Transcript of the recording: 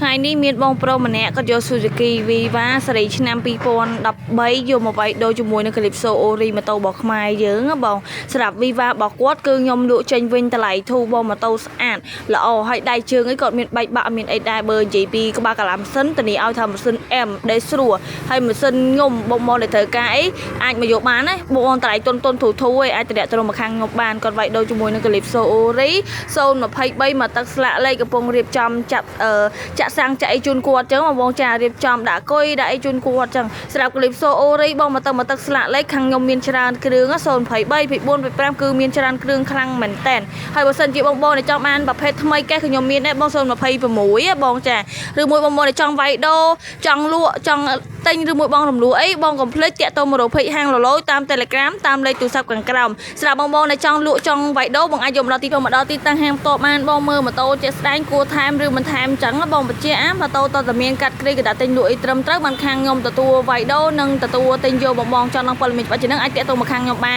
ថ្ងៃនេះមានបងប្រុសម្នាក់គាត់យក Suzuki Viva សេរីឆ្នាំ2013យកមកវាយដូរជាមួយនឹង Calypso Ori ម៉ូតូរបស់ខ្មែរយើងបងសម្រាប់ Viva របស់គាត់គឺខ្ញុំលក់ចេញវិញតម្លៃធូរបងម៉ូតូស្អាតល្អហើយដៃជើងអីគាត់មានបែកបាក់មានអីដែរបើនិយាយពីក្បាលកាឡាម៉ាស៊ីនតានេះឲ្យថាម៉ាស៊ីន M ដែលស្រួលហើយម៉ាស៊ីនងុំបងមកដែលត្រូវការអីអាចមកយកបានណាបងតម្លៃតុនធូរឯងអាចតម្លាក់ទៅមកខាងខ្ញុំបានគាត់វាយដូរជាមួយនឹង Calypso Ori 023មកទឹកស្លាកលេខកំពុងរៀបចំចាក់សាំងចាក់អីជូនគាត់ចឹងបងចារៀបចំដាក់គុយដាក់អីជូនគាត់ចឹងសម្រាប់ Calypso Ori បងមកទឹកស្លាកលេខខាងខ្ញុំមានច្រើនគ្រឿង023 24 25គឺមានច្រើនគ្រឿងខ្លាំងមែនតែនហើយបើសិនជាបងៗចង់បានប្រភេទថ្មីកេះខ្ញុំមានដែរបង026បងចាឬមួយបងចង់វាយដូរចង់លក់ចង់ទិញឬមួយបងរំលោះអីបងកុំភ្លេចតាក់ទងមករកពេកហាងលលយតាម Telegram តាមលេខទូរស័ព្ទខាងក្រោមសម្រាប់បងដែលចង់លក់ចង់វាយដូរបងអាចយកមកដល់ទីតាំងហាងផ្ទាល់បានបងមើលម៉ូតូជាក់ស្ដែងគួរថែមឬមិនថែមចឹងបងបញ្ជាម៉ូតូតតែមានកាត់គ្រីក៏ដាក់ទិញលក់អីត្រឹមត្រូវបានខាងខ្ញុំទទួលវាយដូរនិងទទួលទិញយកបងចង់ឡើងព័ត៌មានច្បាស់ជាងនឹងអាចតាក់ទងមកខាងខ្ញុំបាន